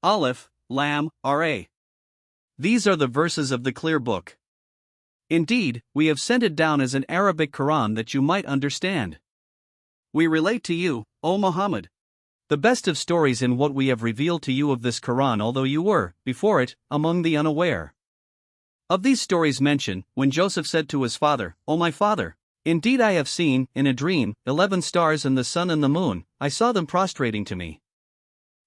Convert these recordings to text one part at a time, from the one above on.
Aleph, Lam, Ra. These are the verses of the clear book. Indeed, we have sent it down as an Arabic Quran that you might understand. We relate to you, O Muhammad, the best of stories in what we have revealed to you of this Quran, although you were, before it, among the unaware. Of these stories mention, when Joseph said to his father, O my father, indeed I have seen, in a dream, 11 stars and the sun and the moon, I saw them prostrating to me.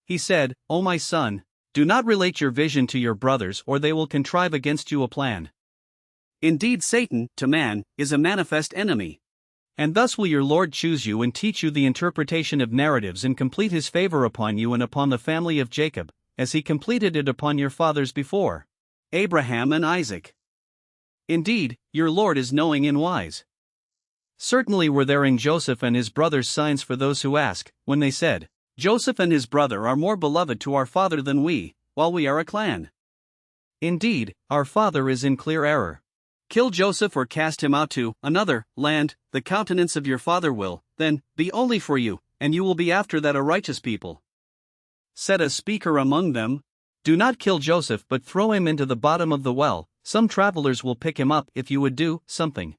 He said, O my son, do not relate your vision to your brothers or they will contrive against you a plan. Indeed Satan, to man, is a manifest enemy. And thus will your Lord choose you and teach you the interpretation of narratives and complete his favor upon you and upon the family of Jacob, as he completed it upon your fathers before, Abraham and Isaac. Indeed, your Lord is knowing and wise. Certainly were there in Joseph and his brothers signs for those who ask, when they said, Joseph and his brother are more beloved to our father than we, while we are a clan. Indeed, our father is in clear error. Kill Joseph or cast him out to another land, the countenance of your father will, then, be only for you, and you will be after that a righteous people. Said a speaker among them, do not kill Joseph but throw him into the bottom of the well, some travelers will pick him up if you would do something.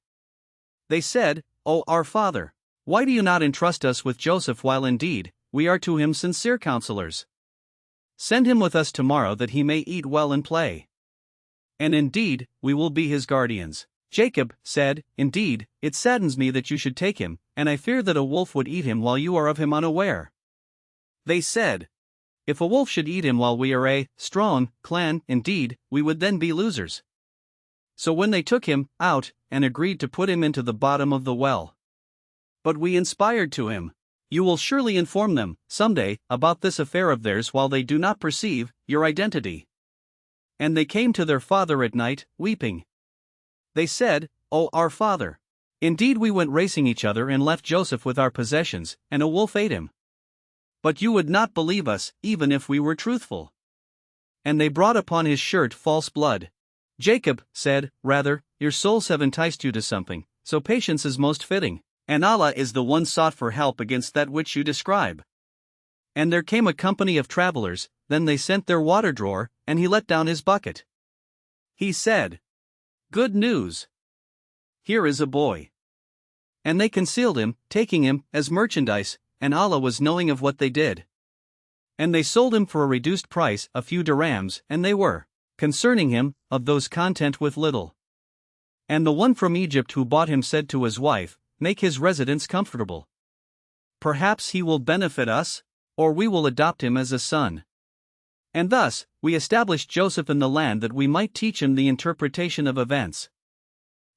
They said, O our father, why do you not entrust us with Joseph while indeed, we are to him sincere counselors? Send him with us tomorrow that he may eat well and play. And indeed, we will be his guardians. Jacob said, indeed, it saddens me that you should take him, and I fear that a wolf would eat him while you are of him unaware. They said, if a wolf should eat him while we are a strong clan, indeed, we would then be losers. So when they took him out, and agreed to put him into the bottom of the well. But we inspired to him, you will surely inform them, someday, about this affair of theirs while they do not perceive your identity. And they came to their father at night, weeping. They said, O our father, indeed we went racing each other and left Joseph with our possessions, and a wolf ate him. But you would not believe us, even if we were truthful. And they brought upon his shirt false blood. Jacob said, rather, your souls have enticed you to something, so patience is most fitting, and Allah is the one sought for help against that which you describe. And there came a company of travelers, then they sent their water drawer, and he let down his bucket. He said, good news. Here is a boy. And they concealed him, taking him as merchandise, and Allah was knowing of what they did. And they sold him for a reduced price, a few dirhams, and they were, concerning him, of those content with little. And the one from Egypt who bought him said to his wife, make his residence comfortable. Perhaps he will benefit us, or we will adopt him as a son. And thus, we established Joseph in the land that we might teach him the interpretation of events.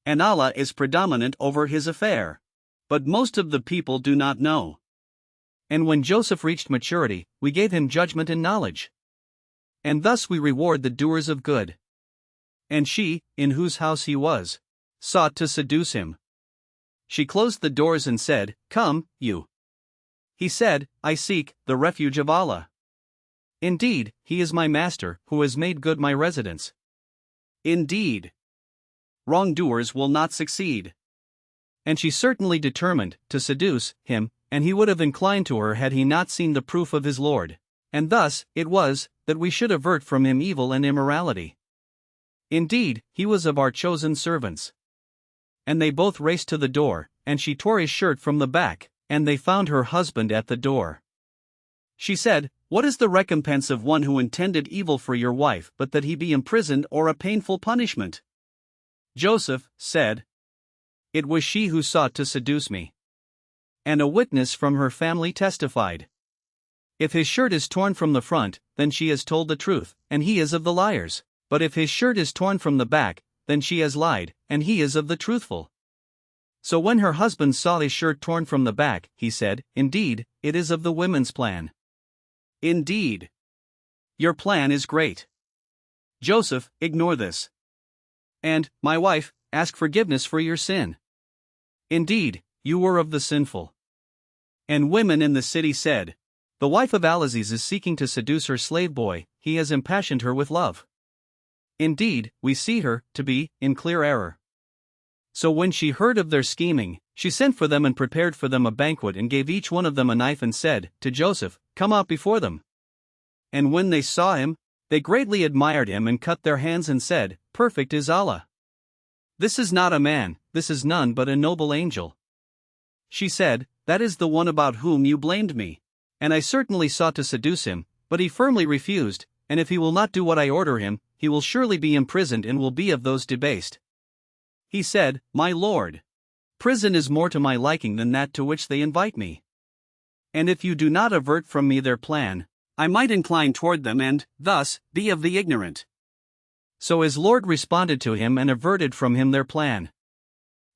And Allah is predominant over his affair. But most of the people do not know. And when Joseph reached maturity, we gave him judgment and knowledge. And thus we reward the doers of good. And she, in whose house he was, sought to seduce him. She closed the doors and said, come, you. He said, I seek the refuge of Allah. Indeed, he is my master, who has made good my residence. Indeed, wrongdoers will not succeed. And she certainly determined to seduce him, and he would have inclined to her had he not seen the proof of his Lord. And thus, it was, that we should avert from him evil and immorality. Indeed, he was of our chosen servants. And they both raced to the door, and she tore his shirt from the back, and they found her husband at the door. She said, what is the recompense of one who intended evil for your wife but that he be imprisoned or a painful punishment? Joseph said, it was she who sought to seduce me. And a witness from her family testified. If his shirt is torn from the front, then she has told the truth, and he is of the liars. But if his shirt is torn from the back, then she has lied, and he is of the truthful. So when her husband saw his shirt torn from the back, he said, indeed, it is of the women's plan. Indeed, your plan is great. Joseph, ignore this. And, my wife, ask forgiveness for your sin. Indeed, you were of the sinful. And women in the city said, the wife of Alaziz is seeking to seduce her slave boy, he has impassioned her with love. Indeed, we see her to be in clear error. So when she heard of their scheming, she sent for them and prepared for them a banquet and gave each one of them a knife and said to Joseph, come out before them. And when they saw him, they greatly admired him and cut their hands and said, "Perfect is Allah. This is not a man, this is none but a noble angel." She said, "That is the one about whom you blamed me. And I certainly sought to seduce him, but he firmly refused, and if he will not do what I order him, he will surely be imprisoned and will be of those debased." He said, "My lord, prison is more to my liking than that to which they invite me. And if you do not avert from me their plan, I might incline toward them and, thus, be of the ignorant." So his Lord responded to him and averted from him their plan.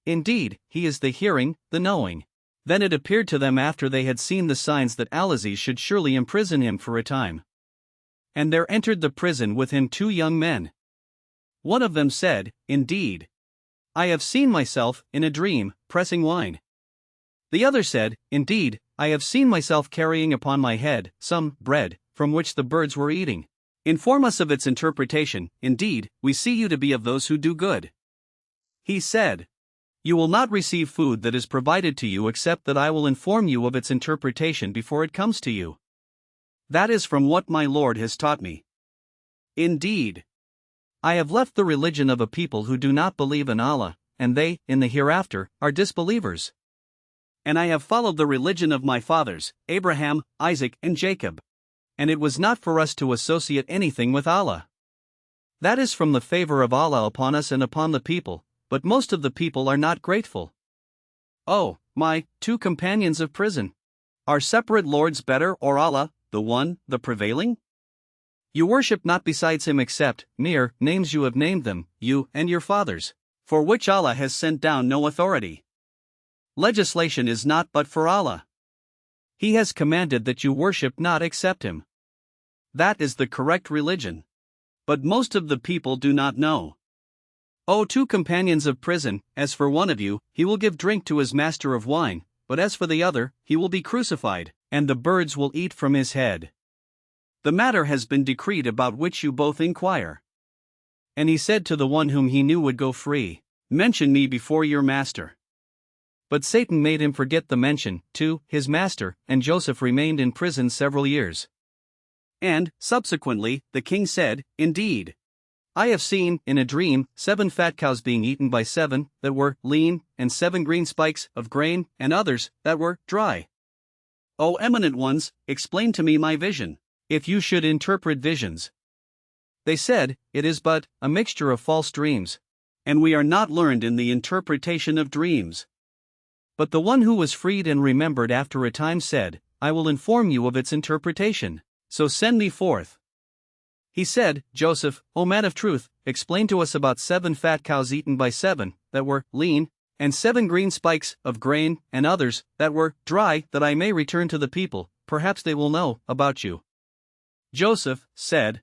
Indeed, he is the hearing, the knowing. Then it appeared to them after they had seen the signs that Alaziz should surely imprison him for a time. And there entered the prison with him 2 young men. One of them said, "Indeed, I have seen myself, in a dream, pressing wine." The other said, "Indeed, I have seen myself carrying upon my head some bread, from which the birds were eating. Inform us of its interpretation, indeed, we see you to be of those who do good." He said, "You will not receive food that is provided to you except that I will inform you of its interpretation before it comes to you. That is from what my Lord has taught me. Indeed, I have left the religion of a people who do not believe in Allah, and they, in the hereafter, are disbelievers. And I have followed the religion of my fathers, Abraham, Isaac, and Jacob. And it was not for us to associate anything with Allah. That is from the favor of Allah upon us and upon the people, but most of the people are not grateful. Oh, my 2 companions of prison! Are separate lords better or Allah, the one, the prevailing? You worship not besides him except mere names you have named them, you and your fathers, for which Allah has sent down no authority. Legislation is not but for Allah. He has commanded that you worship not except him. That is the correct religion. But most of the people do not know. O 2 companions of prison, as for one of you, he will give drink to his master of wine, but as for the other, he will be crucified, and the birds will eat from his head. The matter has been decreed about which you both inquire." And he said to the one whom he knew would go free, "Mention me before your master." But Satan made him forget the mention to his master, and Joseph remained in prison several years. And, subsequently, the king said, "Indeed, I have seen, in a dream, 7 fat cows being eaten by 7 that were lean, and 7 green spikes of grain, and others that were dry. O eminent ones, explain to me my vision, if you should interpret visions." They said, "It is but a mixture of false dreams, and we are not learned in the interpretation of dreams." But the one who was freed and remembered after a time said, "I will inform you of its interpretation, so send me forth." He said, "Joseph, O man of truth, explain to us about 7 fat cows eaten by 7 that were lean, and 7 green spikes of grain, and others that were dry, that I may return to the people, perhaps they will know about you." Joseph said,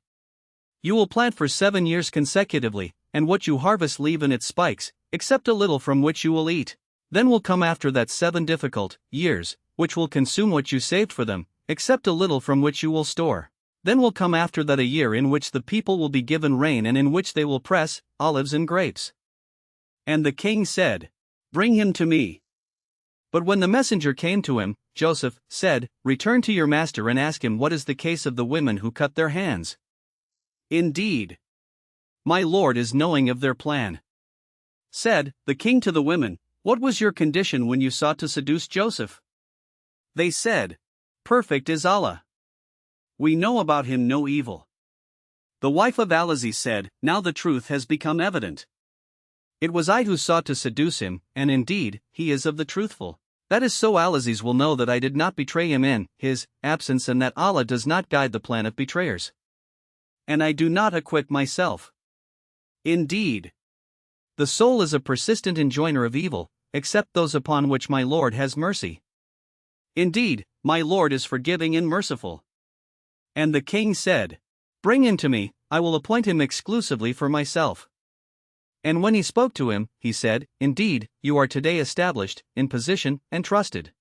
"You will plant for 7 years consecutively, and what you harvest leave in its spikes, except a little from which you will eat. Then will come after that 7 difficult years, which will consume what you saved for them, except a little from which you will store. Then will come after that a year in which the people will be given rain and in which they will press olives and grapes." And the king said, "Bring him to me." But when the messenger came to him, Joseph said, "Return to your master and ask him what is the case of the women who cut their hands. Indeed, my lord is knowing of their plan." Said the king to the women, "What was your condition when you sought to seduce Joseph?" They said, "Perfect is Allah. We know about him no evil." The wife of Alaziz said, "Now the truth has become evident. It was I who sought to seduce him, and indeed, he is of the truthful. That is so Alaziz will know that I did not betray him in his absence and that Allah does not guide the plan of betrayers. And I do not acquit myself. Indeed, the soul is a persistent enjoiner of evil, except those upon which my Lord has mercy. Indeed, my Lord is forgiving and merciful." And the king said, "Bring him to me, I will appoint him exclusively for myself." And when he spoke to him, he said, "Indeed, you are today established, in position, and trusted."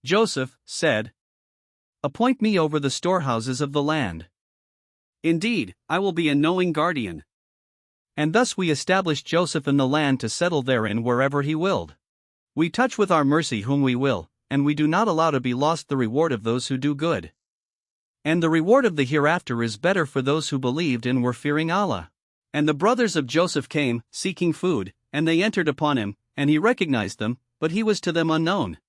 Joseph said, "Appoint me over the storehouses of the land. Indeed, I will be a knowing guardian." And thus we established Joseph in the land to settle therein wherever he willed. We touch with our mercy whom we will, and we do not allow to be lost the reward of those who do good. And the reward of the hereafter is better for those who believed and were fearing Allah. And the brothers of Joseph came, seeking food, and they entered upon him, and he recognized them, but he was to them unknown.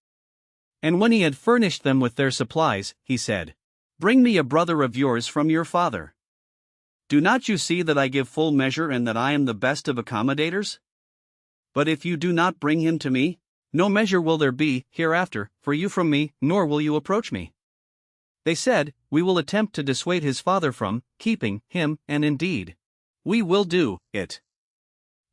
And when he had furnished them with their supplies, he said, "Bring me a brother of yours from your father. Do not you see that I give full measure and that I am the best of accommodators? But if you do not bring him to me, no measure will there be, hereafter, for you from me, nor will you approach me." They said, "We will attempt to dissuade his father from keeping him, and indeed, we will do it."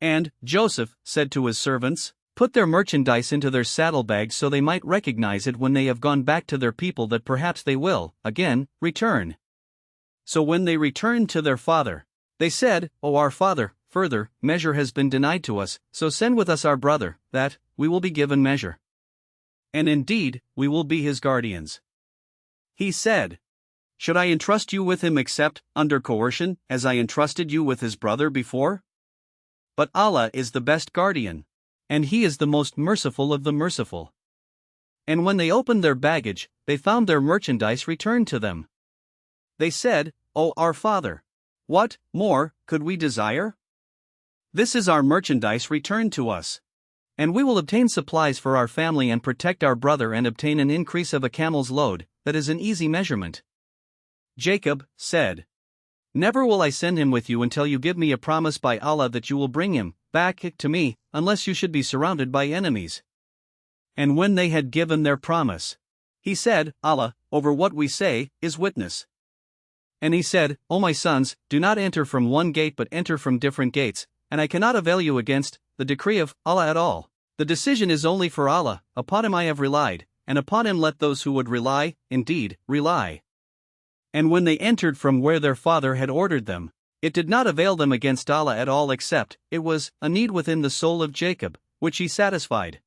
And Joseph said to his servants, "Put their merchandise into their saddlebags so they might recognize it when they have gone back to their people, that perhaps they will, again, return." So when they returned to their father, they said, "O our father, further measure has been denied to us, so send with us our brother, that we will be given measure. And indeed, we will be his guardians." He said, "Should I entrust you with him except under coercion, as I entrusted you with his brother before? But Allah is the best guardian, and he is the most merciful of the merciful." And when they opened their baggage, they found their merchandise returned to them. They said, "O our father, what more could we desire? This is our merchandise returned to us. And we will obtain supplies for our family and protect our brother and obtain an increase of a camel's load, that is an easy measurement." Jacob said, "Never will I send him with you until you give me a promise by Allah that you will bring him back to me, unless you should be surrounded by enemies." And when they had given their promise, he said, "Allah, over what we say, is witness." And he said, "O my sons, do not enter from one gate but enter from different gates, and I cannot avail you against the decree of Allah at all. The decision is only for Allah, upon him I have relied, and upon him let those who would rely, indeed, rely." And when they entered from where their father had ordered them, it did not avail them against Allah at all, except it was a need within the soul of Jacob, which he satisfied.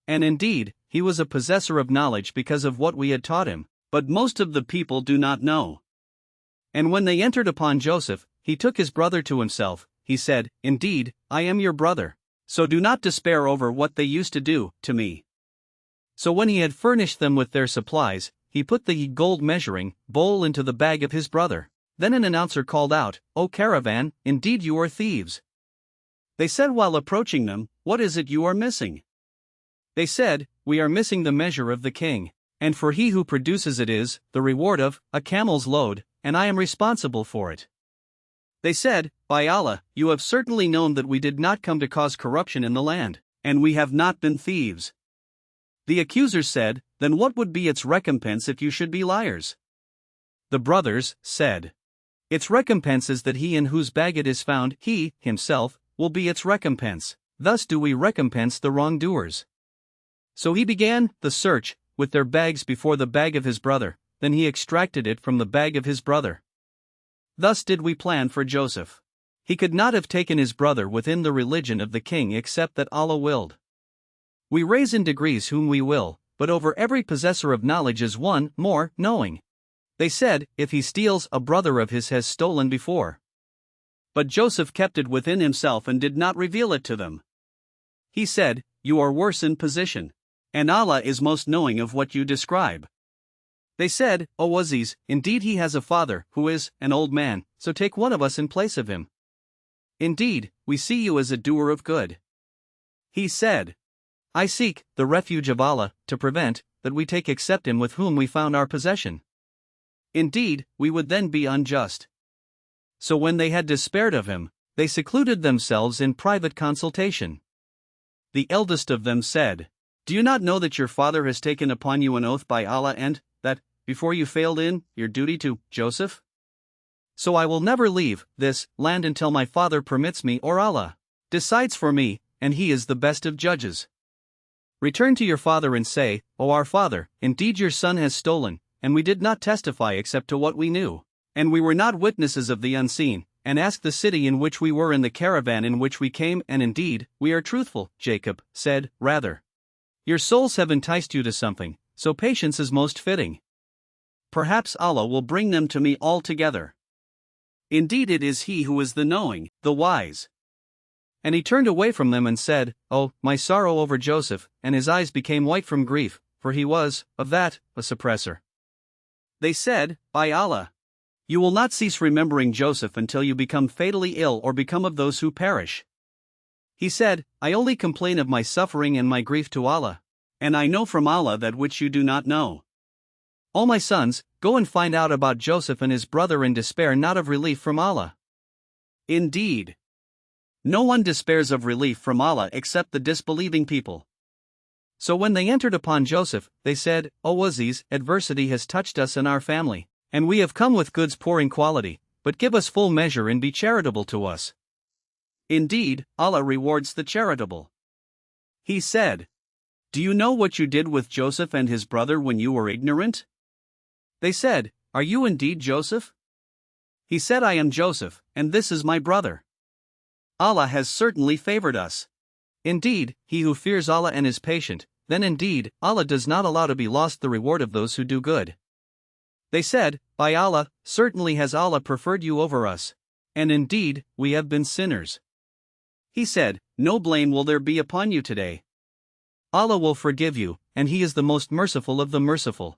And indeed, he was a possessor of knowledge because of what we had taught him, but most of the people do not know. And when they entered upon Joseph, he took his brother to himself. He said, "Indeed, I am your brother, so do not despair over what they used to do to me." So when he had furnished them with their supplies, he put the gold measuring bowl into the bag of his brother. Then an announcer called out, "O caravan, indeed you are thieves." They said while approaching them, "What is it you are missing?" They said, "We are missing the measure of the king, and for he who produces it is the reward of a camel's load, and I am responsible for it." They said, "By Allah, you have certainly known that we did not come to cause corruption in the land, and we have not been thieves." The accusers said, "Then what would be its recompense if you should be liars?" The brothers said, "Its recompense is that he in whose bag it is found, he, himself, will be its recompense. Thus do we recompense the wrongdoers." So he began the search with their bags before the bag of his brother, then he extracted it from the bag of his brother. Thus did we plan for Joseph. He could not have taken his brother within the religion of the king except that Allah willed. We raise in degrees whom we will, but over every possessor of knowledge is one more knowing. They said, "If he steals, a brother of his has stolen before." But Joseph kept it within himself and did not reveal it to them. He said, "You are worse in position, and Allah is most knowing of what you describe." They said, "O Aziz, indeed he has a father, who is an old man, so take one of us in place of him. Indeed, we see you as a doer of good." He said, "I seek the refuge of Allah, to prevent that we take except him with whom we found our possession. Indeed, we would then be unjust." So when they had despaired of him, they secluded themselves in private consultation. The eldest of them said, "Do you not know that your father has taken upon you an oath by Allah and that, before you failed in your duty to Joseph? So I will never leave this land until my father permits me or Allah decides for me, and he is the best of judges. Return to your father and say, 'O our father, indeed your son has stolen, and we did not testify except to what we knew, and we were not witnesses of the unseen, and ask the city in which we were in the caravan in which we came, and indeed, we are truthful.'" Jacob said, "Rather, your souls have enticed you to something, so patience is most fitting. Perhaps Allah will bring them to me all together. Indeed it is He who is the knowing, the wise." And he turned away from them and said, "Oh, my sorrow over Joseph," and his eyes became white from grief, for he was, of that, a suppressor. They said, "By Allah, you will not cease remembering Joseph until you become fatally ill or become of those who perish." He said, "I only complain of my suffering and my grief to Allah, and I know from Allah that which you do not know. O my sons, go and find out about Joseph and his brother and despair not of relief from Allah. Indeed, no one despairs of relief from Allah except the disbelieving people." So when they entered upon Joseph, they said, "O Aziz, adversity has touched us and our family, and we have come with goods poor in quality, but give us full measure and be charitable to us. Indeed, Allah rewards the charitable." He said, "Do you know what you did with Joseph and his brother when you were ignorant?" They said, "Are you indeed Joseph?" He said, "I am Joseph, and this is my brother. Allah has certainly favored us. Indeed, he who fears Allah and is patient, then indeed, Allah does not allow to be lost the reward of those who do good." They said, "By Allah, certainly has Allah preferred you over us, and indeed, we have been sinners." He said, "No blame will there be upon you today. Allah will forgive you, and He is the most merciful of the merciful.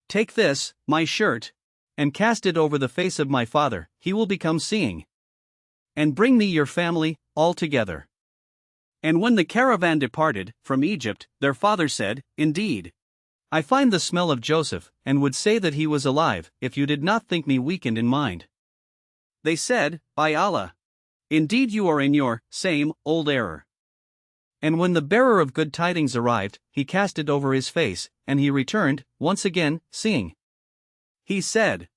Take this, my shirt, and cast it over the face of my father, he will become seeing. And bring me your family, all together." And when the caravan departed from Egypt, their father said, "Indeed, I find the smell of Joseph, and would say that he was alive, if you did not think me weakened in mind." They said, "By Allah, indeed you are in your same old error." And when the bearer of good tidings arrived, he cast it over his face, and he returned, once again, seeing. He said,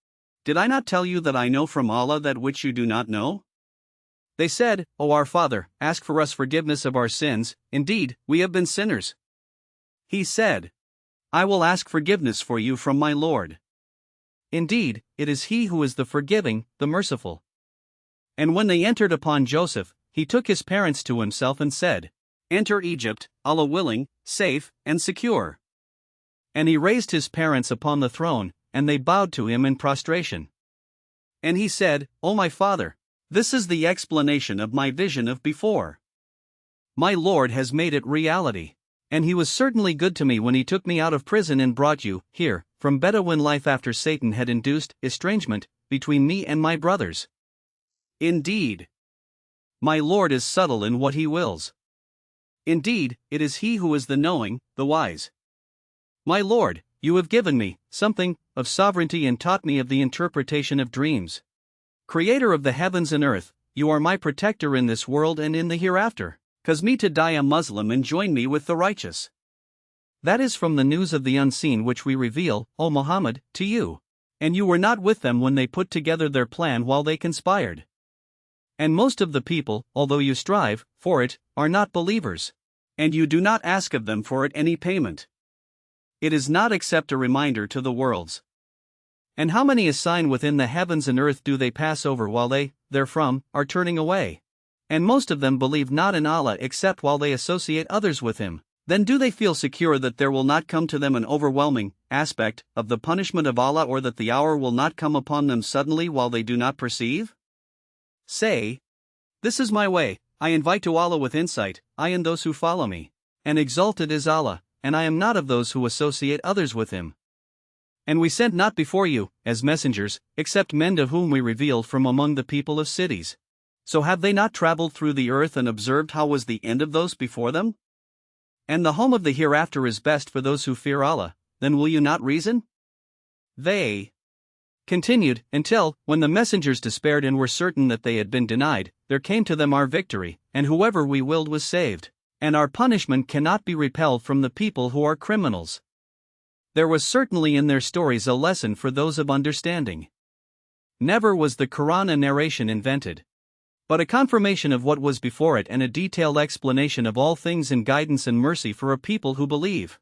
"Did I not tell you that I know from Allah that which you do not know?" They said, "O our father, ask for us forgiveness of our sins, indeed, we have been sinners." He said, "I will ask forgiveness for you from my Lord. Indeed, it is He who is the forgiving, the merciful." And when they entered upon Joseph, he took his parents to himself and said, "Enter Egypt, Allah willing, safe, and secure." And he raised his parents upon the throne, and they bowed to him in prostration. And he said, "O my father, this is the explanation of my vision of before. My Lord has made it reality, and He was certainly good to me when He took me out of prison and brought you here from Bedouin life after Satan had induced estrangement between me and my brothers. Indeed, my Lord is subtle in what He wills. Indeed, it is He who is the knowing, the wise. My Lord, you have given me something of sovereignty and taught me of the interpretation of dreams. Creator of the heavens and earth, you are my protector in this world and in the hereafter. Cause me to die a Muslim and join me with the righteous." That is from the news of the unseen which we reveal, O Muhammad, to you. And you were not with them when they put together their plan while they conspired. And most of the people, although you strive for it, are not believers. And you do not ask of them for it any payment. It is not except a reminder to the worlds. And how many a sign within the heavens and earth do they pass over while they, therefrom, are turning away? And most of them believe not in Allah except while they associate others with Him. Then do they feel secure that there will not come to them an overwhelming aspect of the punishment of Allah, or that the hour will not come upon them suddenly while they do not perceive? Say, "This is my way, I invite to Allah with insight, I and those who follow me. And exalted is Allah, and I am not of those who associate others with Him. And we sent not before you, as messengers, except men to whom we revealed from among the people of cities. So have they not traveled through the earth and observed how was the end of those before them? And the home of the hereafter is best for those who fear Allah, then will you not reason?" They continued, until, when the messengers despaired and were certain that they had been denied, there came to them our victory, and whoever we willed was saved, and our punishment cannot be repelled from the people who are criminals. There was certainly in their stories a lesson for those of understanding. Never was the Quran a narration invented, but a confirmation of what was before it and a detailed explanation of all things and guidance and mercy for a people who believe.